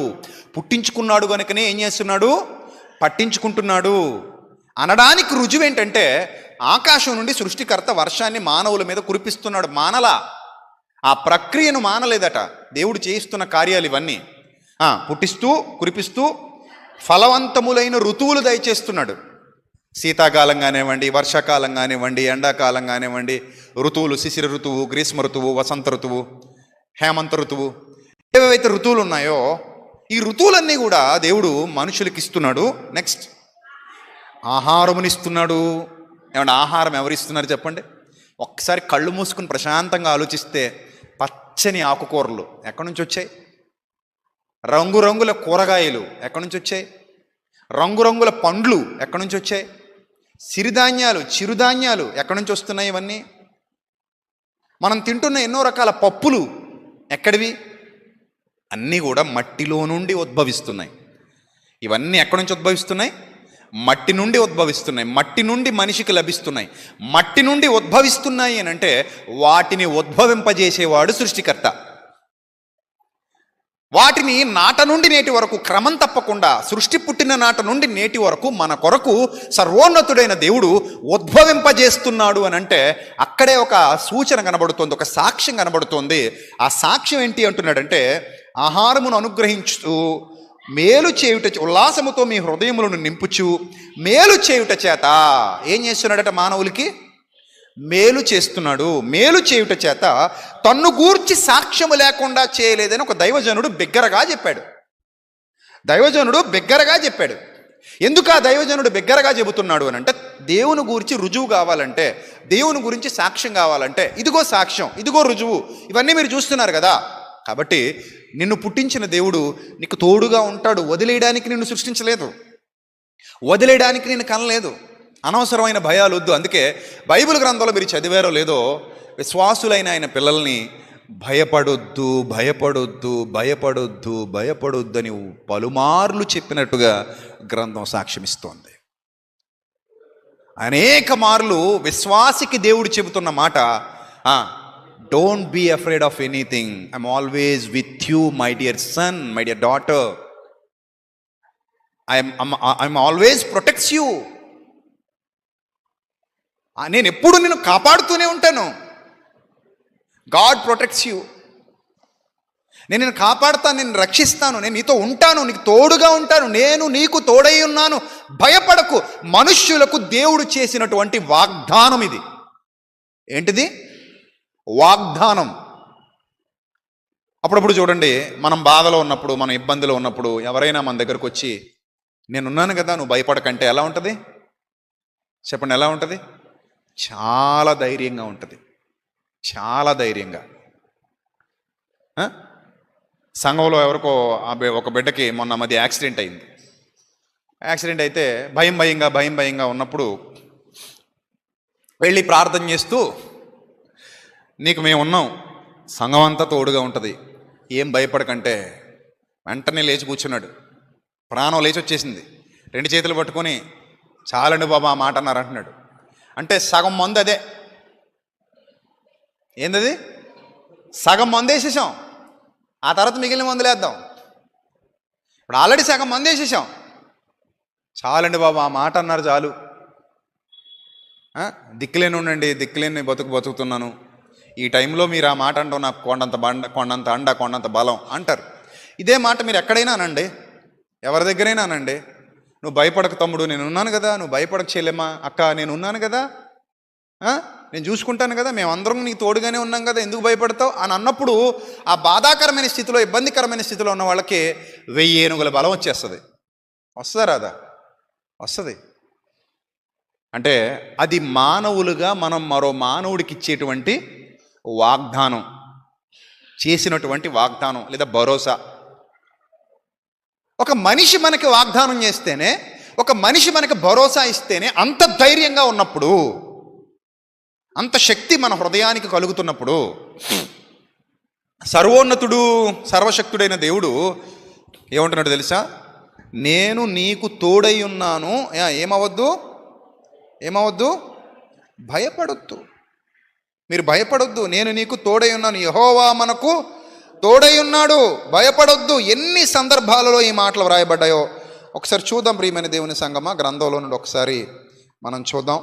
పుట్టించుకున్నాడు కనుకనే ఏం చేస్తున్నాడు? పట్టించుకుంటున్నాడు అనడానికి రుజువు ఏంటంటే, ఆకాశం నుండి సృష్టికర్త వర్షాన్ని మానవుల మీద కురిపిస్తున్నాడు. మానలా, ఆ ప్రక్రియను మానలేదట. దేవుడు చేయిస్తున్న కార్యాలు ఇవన్నీ పుట్టిస్తూ కురిపిస్తూ ఫలవంతములైన ఋతువులు దయచేస్తున్నాడు. శీతాకాలం కానివ్వండి, వర్షాకాలం కానివ్వండి, ఎండాకాలం కానివ్వండి, ఋతువులు, శిశిర ఋతువు, గ్రీష్మ ఋతువు, వసంత ఋతువు, హేమంత ఋతువు, ఏవైతే ఋతువులు ఉన్నాయో ఈ ఋతువులన్నీ కూడా దేవుడు మనుషులకి ఇస్తున్నాడు. నెక్స్ట్ ఆహారమునిస్తున్నాడు. ఏమన్నా ఆహారం ఎవరిస్తున్నారు చెప్పండి? ఒక్కసారి కళ్ళు మూసుకుని ప్రశాంతంగా ఆలోచిస్తే పచ్చని ఆకుకూరలు ఎక్కడి నుంచి వచ్చాయి? రంగురంగుల కూరగాయలు ఎక్కడి నుంచి వచ్చాయి? రంగురంగుల పండ్లు ఎక్కడి నుంచి వచ్చాయి? సిరిధాన్యాలు, చిరుధాన్యాలు ఎక్కడి నుంచి వస్తున్నాయి? ఇవన్నీ మనం తింటున్న ఎన్నో రకాల పప్పులు ఎక్కడివి? అన్నీ కూడా మట్టిలో నుండి ఉద్భవిస్తున్నాయి. ఇవన్నీ ఎక్కడి నుంచి ఉద్భవిస్తున్నాయి? మట్టి నుండి ఉద్భవిస్తున్నాయి. మట్టి నుండి మనిషికి లభిస్తున్నాయి. మట్టి నుండి ఉద్భవిస్తున్నాయి అని అంటే వాటిని ఉద్భవింపజేసేవాడు సృష్టికర్త. వాటిని నాట నుండి నేటి వరకు క్రమం తప్పకుండా, సృష్టి పుట్టిన నాట నుండి నేటి వరకు మన కొరకు సర్వోన్నతుడైన దేవుడు ఉద్భవింపజేస్తున్నాడు అని అంటే అక్కడే ఒక సూచన కనబడుతోంది, ఒక సాక్ష్యం కనబడుతోంది. ఆ సాక్ష్యం ఏంటి అంటున్నాడంటే, ఆహారమును అనుగ్రహించుతూ మేలు చేయుట, ఉల్లాసముతో మీ హృదయములను నింపుచు మేలు చేయుట చేత ఏం చేస్తున్నాడట? మానవులకి మేలు చేస్తున్నాడు. మేలు చేయుట చేత తన్ను గూర్చి సాక్ష్యము లేకుండా చేయలేదని ఒక దైవజనుడు బిగ్గరగా చెప్పాడు. ఎందుకు ఆ దైవజనుడు బిగ్గరగా చెబుతున్నాడు అని అంటే, దేవుని గురించి రుజువు కావాలంటే, దేవుని గురించి సాక్ష్యం కావాలంటే, ఇదిగో సాక్ష్యం, ఇదిగో రుజువు, ఇవన్నీ మీరు చూస్తున్నారు కదా. కాబట్టి నిన్ను పుట్టించిన దేవుడు నీకు తోడుగా ఉంటాడు. వదిలేయడానికి నిన్ను సృష్టించలేదు, వదిలేయడానికి నిన్ను కనలేదు. అనవసరమైన భయాలు వద్దు. అందుకే బైబిల్ గ్రంథంలో మీరు చదివారో లేదో, విశ్వాసులైన ఆయన పిల్లల్ని భయపడొద్దు, భయపడొద్దు, భయపడొద్దు, భయపడొద్దు అని పలుమార్లు చెప్పినట్టుగా గ్రంథం సాక్ష్యమిస్తోంది. అనేక మార్లు విశ్వాసికి దేవుడు చెబుతున్న మాట, don't be afraid of anything, I'm always with you my dear son, my dear daughter, I'm always protects you. నేను ఎప్పుడు నిన్ను కాపాడుతూనే ఉంటాను. God protects you. నేను నిన్ను కాపాడుతాను, నేను రక్షిస్తాను, నేను నీతో ఉంటాను, నీకు తోడుగా ఉంటాను, నేను నీకు తోడై ఉన్నాను, భయపడకు. మనుష్యులకు దేవుడు చేసినటువంటి వాగ్దానం ఇది. ఏంటిది? వాగ్దానం. అప్పుడప్పుడు చూడండి, మనం బాధలో ఉన్నప్పుడు, మనం ఇబ్బందిలో ఉన్నప్పుడు ఎవరైనా మన దగ్గరకు వచ్చి నేనున్నాను కదా, నువ్వు భయపడకంటే ఎలా ఉంటుంది చెప్పండి? ఎలా ఉంటుంది? చాలా ధైర్యంగా ఉంటుంది, చాలా ధైర్యంగా. సంఘంలో ఎవరికో ఒక బిడ్డకి మొన్న మధ్య యాక్సిడెంట్ అయింది. యాక్సిడెంట్ అయితే భయంగా ఉన్నప్పుడు వెళ్ళి ప్రార్థన చేస్తూ, నీకు మేము ఉన్నాం, సంఘం అంతా తోడుగా ఉంటుంది, ఏం భయపడకంటే వెంటనే లేచి కూర్చున్నాడు. ప్రాణం లేచి వచ్చేసింది. 2 చేతులు పట్టుకొని చాలండి బాబా ఆ మాట అన్నారు అంటున్నాడు. అంటే సగం మందు అదే. ఏందది? సగం మందు వేసేసాం, ఆ తర్వాత మిగిలిన మందులు వేద్దాం. ఇప్పుడు ఆల్రెడీ సగం మందు వేసేసాం. చాలండి బాబా ఆ మాట అన్నారు చాలు, దిక్కులేని ఉండండి, దిక్కులేని బతుకుతున్నాను, ఈ టైంలో మీరు ఆ మాట అంటాం నాకు కొండంత అండ కొండంత బలం అంటారు. ఇదే మాట మీరు ఎక్కడైనా అనండి, ఎవరి దగ్గరైనా అనండి, నువ్వు భయపడక తమ్ముడు, నేను ఉన్నాను కదా, నువ్వు భయపడక చెల్లెమ్మా, అక్క నేను ఉన్నాను కదా, నేను చూసుకుంటాను కదా, మేమందరం నీకు తోడుగానే ఉన్నాం కదా, ఎందుకు భయపడతావు అని అన్నప్పుడు ఆ బాధాకరమైన స్థితిలో, ఇబ్బందికరమైన స్థితిలో ఉన్న వాళ్ళకి 1000 ఏనుగుల బలం వచ్చేస్తుంది. వస్తుందా రాదా? వస్తుంది. అంటే అది మానవులుగా మనం మరో మానవుడికి ఇచ్చేటువంటి వాగ్దానం, చేసినటువంటి వాగ్దానం లేదా భరోసా. ఒక మనిషి మనకి వాగ్దానం చేస్తేనే, ఒక మనిషి మనకి భరోసా ఇస్తేనే అంత ధైర్యంగా ఉన్నప్పుడు, అంత శక్తి మన హృదయానికి కలుగుతున్నప్పుడు, సర్వోన్నతుడు సర్వశక్తుడైన దేవుడు ఏమంటున్నాడు తెలుసా? నేను నీకు తోడై ఉన్నాను, ఏమవద్దు, భయపడొద్దు, మీరు భయపడొద్దు, నేను నీకు తోడై ఉన్నాను, యెహోవా మనకు తోడై ఉన్నాడు, భయపడొద్దు. ఎన్ని సందర్భాలలో ఈ మాటలు వ్రాయబడ్డాయో ఒకసారి చూద్దాం ప్రియమైన దేవుని సంగమా. గ్రంథంలో నుండి ఒకసారి మనం చూద్దాం.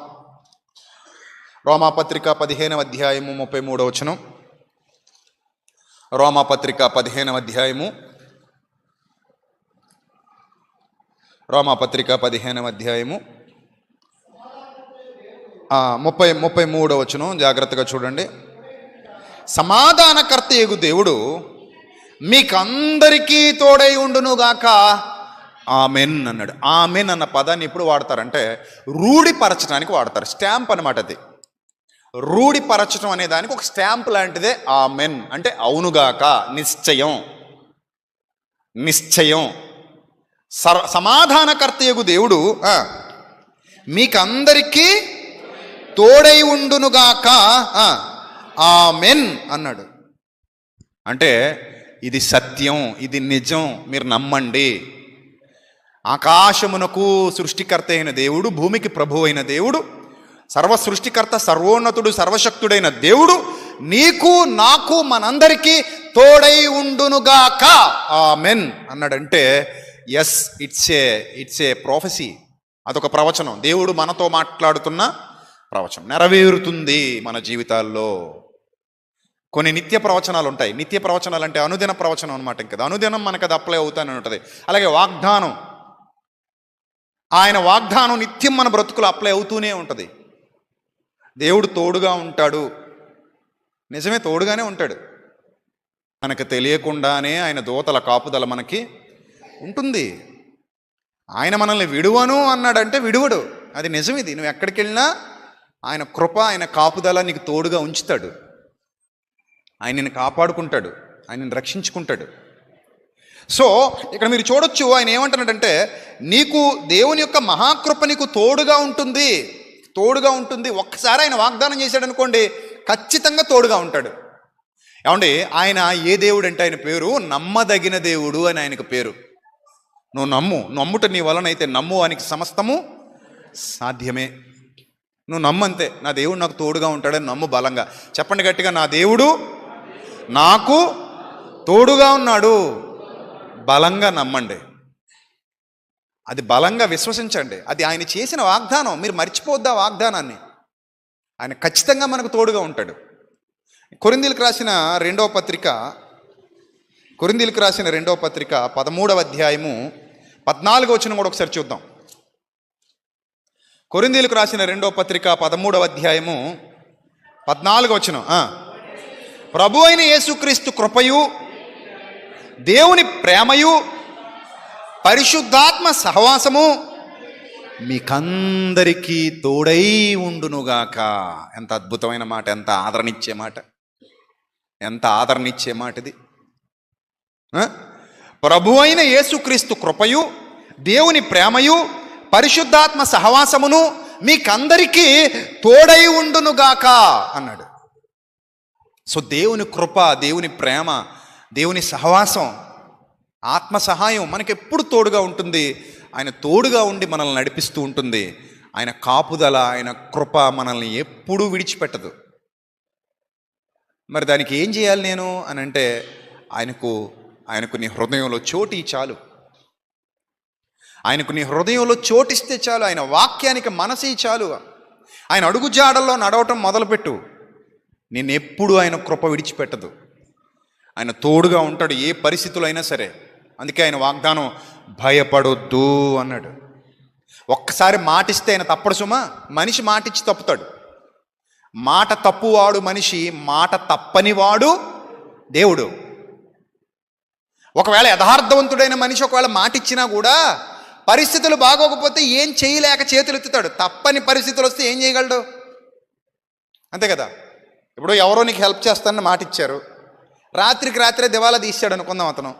రోమాపత్రిక 15వ అధ్యాయము 33వ వచనం. రోమాపత్రిక 15వ అధ్యాయము 33వ వచనం జాగ్రత్తగా చూడండి. సమాధానకర్త యగు దేవుడు మీకందరికీ తోడై ఉండునుగాక, ఆమెన్ అన్నాడు. ఆమెన్ అన్న పదాన్ని ఎప్పుడు వాడతారంటే రూఢిపరచడానికి వాడతారు. స్టాంప్ అనమాట అది. రూఢిపరచడం అనే దానికి ఒక స్టాంప్ లాంటిదే ఆమెన్ అంటే అవునుగాక, నిశ్చయం. సమాధానకర్తయగు దేవుడు మీకందరికీ తోడై ఉండునుగాక, ఆమెన్ అన్నాడు. అంటే ఇది సత్యం, ఇది నిజం, మీరు నమ్మండి. ఆకాశమునకు సృష్టికర్త అయిన దేవుడు, భూమికి ప్రభువు అయిన దేవుడు, సర్వ సృష్టికర్త, సర్వోన్నతుడు, సర్వశక్తుడైన దేవుడు నీకు నాకు మనందరికీ తోడై ఉండునుగాక, ఆమెన్ అన్నాడంటే ఎస్, ఇట్స్ ఏ ప్రొఫెసీ. అదొక ప్రవచనం, దేవుడు మనతో మాట్లాడుతున్న ప్రవచనం నెరవేరుతుంది మన జీవితాల్లో. కొన్ని నిత్య ప్రవచనాలు ఉంటాయి. నిత్య ప్రవచనాలు అంటే అనుదిన ప్రవచనం అనమాట. ఇంకా అనుదినం మనకు అది అప్లై అవుతానే ఉంటుంది. అలాగే వాగ్దానం, ఆయన వాగ్దానం నిత్యం మన బ్రతుకులు అప్లై అవుతూనే ఉంటుంది. దేవుడు తోడుగా ఉంటాడు, నిజమే తోడుగానే ఉంటాడు. మనకు తెలియకుండానే ఆయన దూతల కాపుదల మనకి ఉంటుంది. ఆయన మనల్ని విడువను అన్నాడంటే విడువడు, అది నిజం. ఇది నువ్వు ఎక్కడికి వెళ్ళినా ఆయన కృప, ఆయన కాపుదల నీకు తోడుగా ఉంచుతాడు. ఆయన నిన్ను కాపాడుకుంటాడు, ఆయన నిన్ను రక్షించుకుంటాడు. సో ఇక్కడ మీరు చూడొచ్చు, ఆయన ఏమంటున్నాడంటే నీకు దేవుని యొక్క మహాకృప నీకు తోడుగా ఉంటుంది. ఒక్కసారి ఆయన వాగ్దానం చేశాడు అనుకోండి, ఖచ్చితంగా తోడుగా ఉంటాడు. ఏమండి, ఆయన ఏ దేవుడు అంటే ఆయన పేరు నమ్మదగిన దేవుడు అని ఆయనకు పేరు. నువ్వు నమ్ముట నీ వలనైతే నమ్ము, ఆయనకి సమస్తము సాధ్యమే. నువ్వు నమ్మంతే, నా దేవుడు నాకు తోడుగా ఉంటాడని నమ్ము బలంగా. చెప్పండి గట్టిగా, నా దేవుడు నాకు తోడుగా ఉన్నాడు. బలంగా నమ్మండి, అది బలంగా విశ్వసించండి. అది ఆయన చేసిన వాగ్దానం, మీరు మర్చిపోద్దా వాగ్దానాన్ని. ఆయన ఖచ్చితంగా మనకు తోడుగా ఉంటాడు. కొరింథీయులకు రాసిన రెండవ పత్రిక 13వ అధ్యాయము 14వ వచనం కూడా ఒకసారి చూద్దాం. కొరింథీయులకు రాసిన 2వ పత్రిక 13వ అధ్యాయము 14వ వచనం. ప్రభు అయిన యేసుక్రీస్తు కృపయు, దేవుని ప్రేమయు, పరిశుద్ధాత్మ సహవాసము మీకందరికీ తోడై ఉండునుగాక. ఎంత అద్భుతమైన మాట, ఎంత ఆదరణిచ్చే మాట, ఎంత ఆదరణిచ్చే మాట ఇది. ప్రభు అయిన యేసుక్రీస్తు కృపయు, దేవుని ప్రేమయు, పరిశుద్ధాత్మ సహవాసమును మీకందరికీ తోడై ఉండునుగాక అన్నాడు. సో దేవుని కృప, దేవుని ప్రేమ, దేవుని సహవాసం, ఆత్మ సహాయం మనకెప్పుడు తోడుగా ఉంటుంది. ఆయన తోడుగా ఉండి మనల్ని నడిపిస్తూ ఉంటుంది. ఆయన కాపుదల, ఆయన కృప మనల్ని ఎప్పుడూ విడిచిపెట్టదు. మరి దానికి ఏం చేయాలి నేను అని అంటే, ఆయనకు నీ హృదయంలో చోటు చాలు. ఆయనకు నీ హృదయంలో చోటిస్తే చాలు. ఆయన వాక్యానికి మనసు చాలు. ఆయన అడుగుజాడల్లో నడవటం మొదలుపెట్టు. నిన్నెప్పుడు ఆయన కృప విడిచిపెట్టదు. ఆయన తోడుగా ఉంటాడు ఏ పరిస్థితులు అయినా సరే. అందుకే ఆయన వాగ్దానం, భయపడొద్దు అన్నాడు. ఒక్కసారి మాటిస్తే ఆయన తప్పడు సుమా. మనిషి మాటిచ్చి తప్పుతాడు. మాట తప్పువాడు మనిషి, మాట తప్పనివాడు దేవుడు. ఒకవేళ యథార్థవంతుడైన మనిషి ఒకవేళ మాటిచ్చినా కూడా పరిస్థితులు బాగోకపోతే ఏం చేయలేక చేతులు ఎత్తుతాడు. తప్పని పరిస్థితులు వస్తే ఏం చేయగలడు? అంతే కదా. ఇప్పుడు ఎవరో నీకు హెల్ప్ చేస్తానని మాట ఇచ్చారు, రాత్రికి రాత్రే దివాలా తీసాడు అనుకుందాం. అతను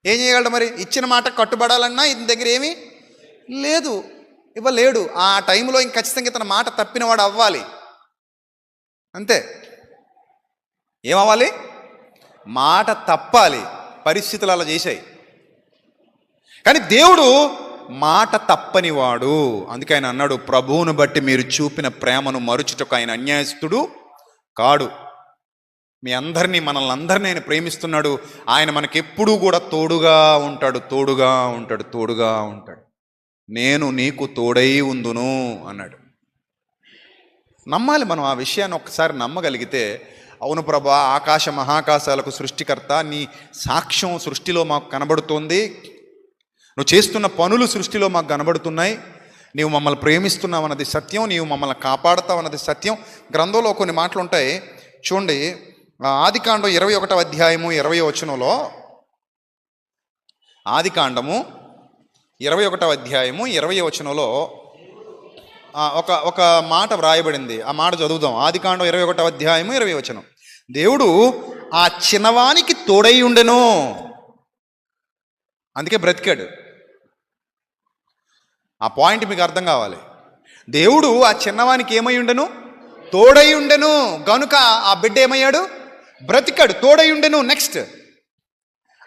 ఏం చేయగలడు మరి? ఇచ్చిన మాట కట్టుబడాలన్నా ఇతని దగ్గర ఏమీ లేదు, ఇవ్వలేడు. ఆ టైంలో ఇంక ఖచ్చితంగా ఇతను మాట తప్పినవాడు అవ్వాలి. అంతే. ఏమవ్వాలి? మాట తప్పాలి. పరిస్థితులు అలా చేశాయి. కానీ దేవుడు మాట తప్పనివాడు. అందుకే ఆయన అన్నాడు, ప్రభువును బట్టి మీరు చూపిన ప్రేమను మరుచుటకు ఆయన అన్యాయస్తుడు కాడు. మీ అందరినీ, మనల్ని అందరినీ ఆయన ప్రేమిస్తున్నాడు. ఆయన మనకెప్పుడూ కూడా తోడుగా ఉంటాడు, తోడుగా ఉంటాడు, తోడుగా ఉంటాడు. నేను నీకు తోడై ఉందును అన్నాడు. నమ్మాలి మనం ఆ విషయాన్ని. ఒక్కసారి నమ్మగలిగితే, అవును ప్రభా, ఆకాశ మహాకాశాలకు సృష్టికర్త, నీ సాక్ష్యం సృష్టిలో మాకు కనబడుతోంది, నువ్వు చేస్తున్న పనులు సృష్టిలో మాకు కనబడుతున్నాయి, నీవు మమ్మల్ని ప్రేమిస్తున్నావు అన్నది సత్యం, నీవు మమ్మల్ని కాపాడుతావు అన్నది సత్యం. గ్రంథంలో కొన్ని మాటలు ఉంటాయి చూడండి. ఆదికాండం 21వ అధ్యాయము 20వ వచనంలో, ఆదికాండము 21వ అధ్యాయము 20వ వచనంలో ఒక మాట వ్రాయబడింది. ఆ మాట చదువుదాం. ఆదికాండం 21వ అధ్యాయము 20వ వచనం. దేవుడు ఆ చిన్నవానికి తోడై ఉండెను, అందుకే బ్రతికాడు. ఆ పాయింట్ మీకు అర్థం కావాలి. దేవుడు ఆ చిన్నవానికి ఏమై ఉండెను? తోడై ఉండెను. గనుక ఆ బిడ్డ ఏమయ్యాడు? బ్రతికాడు, తోడై ఉండెను. నెక్స్ట్,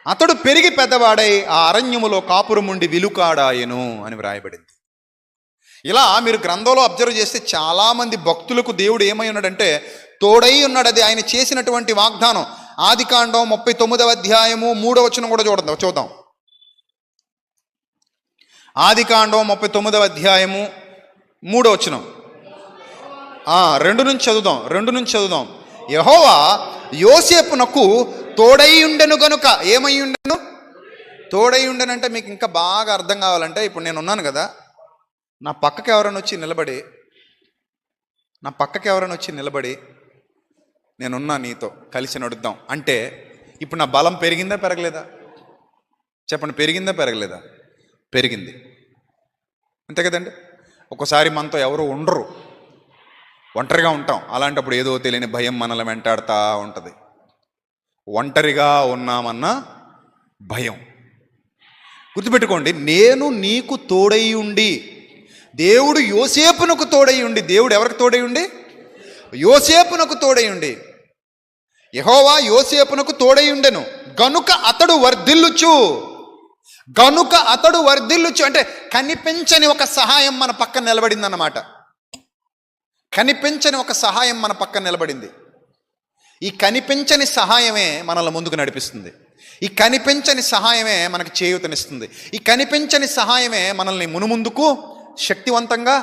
అతడు పెరిగి పెద్దవాడై ఆ అరణ్యములో కాపురముండి విలుకాడాయెను అని వ్రాయబడింది. ఇలా మీరు గ్రంథంలో అబ్జర్వ్ చేస్తే చాలామంది భక్తులకు దేవుడు ఏమై ఉన్నాడంటే తోడై ఉన్నాడు. అది ఆయన చేసినటువంటి వాగ్దానం. ఆదికాండం 39వ అధ్యాయము 3వ వచనం కూడా చూద్దాం. ఆదికాండం 39వ అధ్యాయము 3వ వచనం 2 నుంచి చదువుదాం. యెహోవా యోసేపునకు తోడై ఉండెను గనుక ఏమై ఉండెను? తోడై ఉండెనంటే మీకు ఇంకా బాగా అర్థం కావాలంటే, ఇప్పుడు నేను ఉన్నాను కదా, నా పక్కకి ఎవరైనా వచ్చి నిలబడి నేనున్నా, నీతో కలిసి నడుద్దాం అంటే, ఇప్పుడు నా బలం పెరిగిందా పెరగలేదా? చెప్పండి, పెరిగిందా పెరగలేదా? పెరిగింది. అంతే కదండి. ఒక్కోసారి మనతో ఎవరు ఉండరు, ఒంటరిగా ఉంటాం. అలాంటప్పుడు ఏదో తెలియని భయం మనల్ని వెంటాడుతూ ఉంటుంది. ఒంటరిగా ఉన్నామన్న భయం. గుర్తుపెట్టుకోండి, నేను నీకు తోడై ఉండి, దేవుడు యోసేపునకు తోడై ఉండి, దేవుడు ఎవరికి తోడై ఉండి? యోసేపునకు తోడై ఉండి, యెహోవా యోసేపునకు తోడై ఉండెను గనుక అతడు వర్ధిల్లుచు అంటే కనిపించని ఒక సహాయం మన పక్కన నిలబడిందన్నమాట. కనిపించని ఒక సహాయం మన పక్కన నిలబడింది. ఈ కనిపించని సహాయమే మనల్ని ముందుకు నడిపిస్తుంది. ఈ కనిపించని సహాయమే మనకి చేయూతనిస్తుంది. ఈ కనిపించని సహాయమే మనల్ని మునుముందుకు శక్తివంతంగా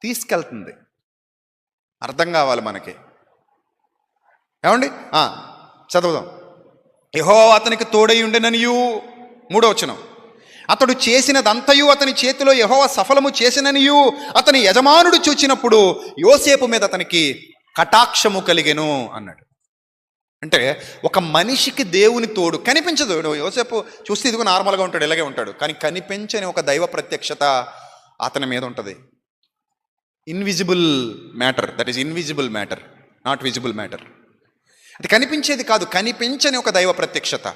తీసుకెళ్తుంది. అర్థం కావాలి మనకి. ఏమండి? చదువుదాం. యెహోవా అతనికి తోడై ఉండెననియు, 3వ వచనం, అతడు చేసినదంతయు అతని చేతిలో యెహోవా సఫలము చేసిననియు అతని యజమానుడు చూచినప్పుడు యోసేపు మీద అతనికి కటాక్షము కలిగెను అన్నాడు. అంటే ఒక మనిషికి దేవుని తోడు కనిపించదు. యోసేపు చూస్తే ఇదిగో నార్మల్గా ఉంటాడు, ఇలాగే ఉంటాడు, కానీ కనిపించని ఒక దైవ ప్రత్యక్షత అతని మీద ఉంటుంది. Invisible matter, that is invisible matter, not visible matter. అది కనిపించేది కాదు, కనిపించని ఒక దైవ ప్రత్యక్షత,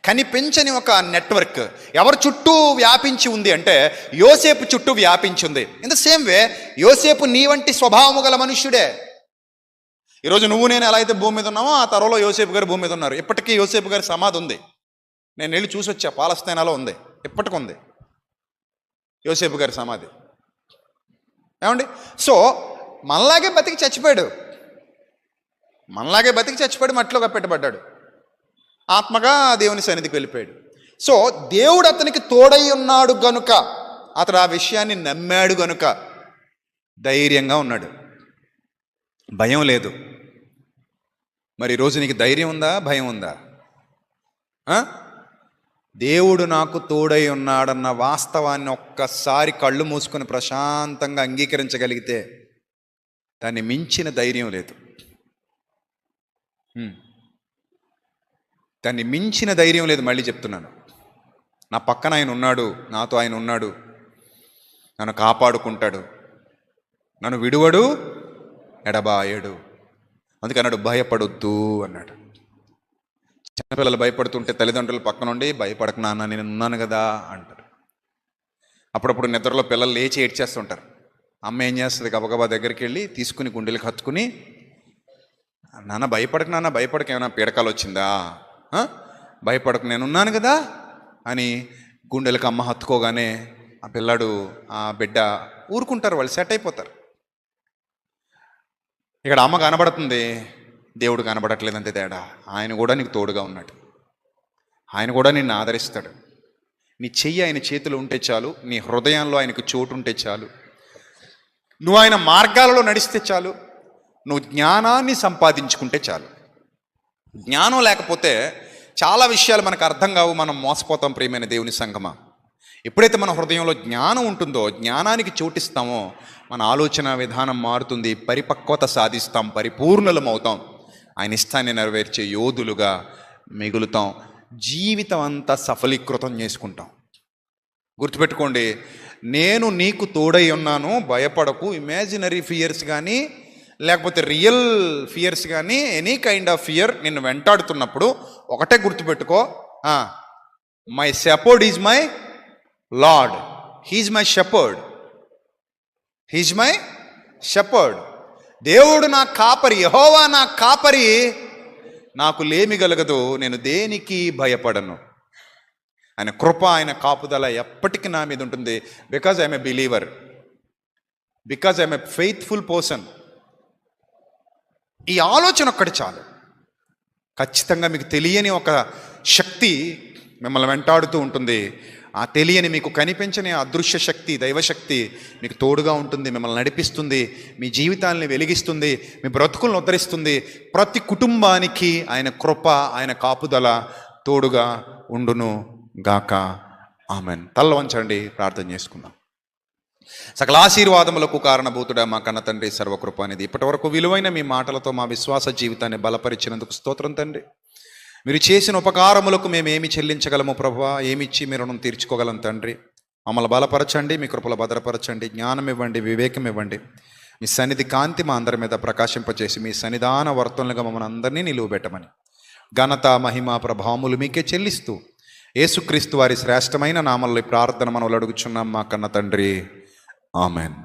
కనిపించని ఒక నెట్వర్క్ ఎవరి చుట్టూ వ్యాపించి ఉంది అంటే యోసేపు చుట్టూ వ్యాపించి ఉంది. ఇన్ ద సేమ్ వే యోసేపు నీ వంటి స్వభావము గల మనుష్యుడే. ఈరోజు నువ్వు నేను ఎలా అయితే భూమి మీద ఉన్నామో ఆ తరంలో యోసేపు గారు భూమి మీద ఉన్నారు. ఇప్పటికీ యోసేపు గారి సమాధి ఉంది. నేను వెళ్ళి చూసి వచ్చా, పాలస్తీనాలో ఉంది, ఇప్పటికి ఉంది యోసేపు గారి సమాధి. ఏమండి? సో మనలాగే బతికి చచ్చిపోయాడు, మట్టిలో కప్పెట్టబడ్డాడు, ఆత్మగా దేవుని సన్నిధికి వెళ్ళిపోయాడు. సో దేవుడు అతనికి తోడై ఉన్నాడు గనుక, అతడు ఆ విషయాన్ని నమ్మాడు గనుక ధైర్యంగా ఉన్నాడు, భయం లేదు. మరి ఈరోజు నీకు ధైర్యం ఉందా, భయం ఉందా? దేవుడు నాకు తోడై ఉన్నాడన్న వాస్తవాన్ని ఒక్కసారి కళ్ళు మూసుకొని ప్రశాంతంగా అంగీకరించగలిగితే దాన్ని మించిన ధైర్యం లేదు. దాన్ని మించిన ధైర్యం లేదు. మళ్ళీ చెప్తున్నాను, నా పక్కన ఆయన ఉన్నాడు, నాతో ఆయన ఉన్నాడు, నన్ను కాపాడుకుంటాడు, నన్ను విడువడు, ఎడబాయడు. అందుకన్నాడు భయపడొద్దు అన్నాడు. చిన్నపిల్లలు భయపడుతుంటే తల్లిదండ్రులు పక్క నుండి భయపడక నాన్న నేను ఉన్నాను కదా అంటారు. అప్పుడప్పుడు నిద్రలో పిల్లలు లేచి ఏడ్చేస్తుంటారు. అమ్మ ఏం చేస్తుంది, గబగబా దగ్గరికి వెళ్ళి తీసుకుని గుండెలకు హత్తుకుని, నాన్న భయపడక ఏమైనా పీడకాలు వచ్చిందా, భయపడకు నేనున్నాను కదా అని గుండెలకు అమ్మ హత్తుకోగానే ఆ పిల్లాడు ఆ బిడ్డ ఊరుకుంటారు, వాళ్ళు సెట్ అయిపోతారు. ఇక్కడ అమ్మ కనబడుతుంది, దేవుడు కనబడట్లేదు, అంతే తేడా. ఆయన కూడా నీకు తోడుగా ఉన్నాడు, ఆయన కూడా నిన్ను ఆదరిస్తాడు. నీ చెయ్యి ఆయన చేతిలో ఉంటే చాలు, నీ హృదయంలో ఆయనకు చోటు ఉంటే చాలు, నువ్వు ఆయన మార్గాలలో నడిస్తే చాలు, నువ్వు జ్ఞానాన్ని సంపాదించుకుంటే చాలు. జ్ఞానం లేకపోతే చాలా విషయాలు మనకు అర్థం కావు, మనం మోసపోతాం. ప్రియమైన దేవుని సంగమా, ఎప్పుడైతే మన హృదయంలో జ్ఞానం ఉంటుందో, జ్ఞానానికి చోటిస్తామో, మన ఆలోచన విధానం మారుతుంది, పరిపక్వత సాధిస్తాం, పరిపూర్ణలం అవుతాం, ఆయన ఇష్టాన్ని నెరవేర్చే యోధులుగా మిగులుతాం, జీవితం అంతా సఫలీకృతం చేసుకుంటాం. గుర్తుపెట్టుకోండి, నేను నీకు తోడై ఉన్నాను, భయపడకు. ఇమాజినరీ ఫియర్స్ కానీ లేకపోతే రియల్ ఫియర్స్ కానీ ఎనీ కైండ్ ఆఫ్ ఫియర్ నిన్ను వెంటాడుతున్నప్పుడు ఒకటే గుర్తుపెట్టుకో, my shepherd is my lord, he's my shepherd, he's my shepherd. దేవుడు నా కాపరి, యెహోవా నా కాపరి, నాకు లేమి కలగదు, నేను దేనికి భయపడను. ఆయన కృప, ఆయన కాపుదల ఎప్పటికీ నా మీద ఉంటుంది. Because I'm a believer, because I'm a faithful person. ఈ ఆలోచన ఒక్కటి చాలు. ఖచ్చితంగా మీకు తెలియని ఒక శక్తి మిమ్మల్ని వెంటాడుతూ ఉంటుంది. ఆ తెలియని, మీకు కనిపించని అదృశ్య శక్తి, దైవశక్తి మీకు తోడుగా ఉంటుంది, మిమ్మల్ని నడిపిస్తుంది, మీ జీవితాన్ని వెలిగిస్తుంది, మీ బ్రతుకులను ఉద్ధరిస్తుంది. ప్రతి కుటుంబానికి ఆయన కృప, ఆయన కాపుదల తోడుగా ఉండును గాక. ఆమెన్. తల్ల వంచండి, ప్రార్థన చేసుకుందాం. సకల ఆశీర్వాదములకు కారణభూతుడా మా కన్న తండ్రి, సర్వకృపానిధి, ఇప్పటి వరకు విలువైన మీ మాటలతో మా విశ్వాస జీవితాన్ని బలపరిచినందుకు స్తోత్రం తండ్రి. మీరు చేసిన ఉపకారములకు మేము ఏమి చెల్లించగలము ప్రభువా, ఏమిచ్చి మీ రుణం తీర్చుకోగలం తండ్రి. మమ్మల్ని బలపరచండి, మీ కృపలో భద్రపరచండి, జ్ఞానం ఇవ్వండి, వివేకం ఇవ్వండి. మీ సన్నిధి కాంతి మా అందరి మీద ప్రకాశింపచేసి మీ సన్నిధాన వర్తనలుగా మమ్మల్ని అందరినీ నిలువబెట్టమని ఘనత, మహిమ, ప్రభావములు మీకే చెల్లిస్తూ యేసుక్రీస్తు వారి శ్రేష్టమైన నామల్లో ప్రార్థన మనవులు అడుగుచున్నాం మా కన్న తండ్రి. ఆమెన్.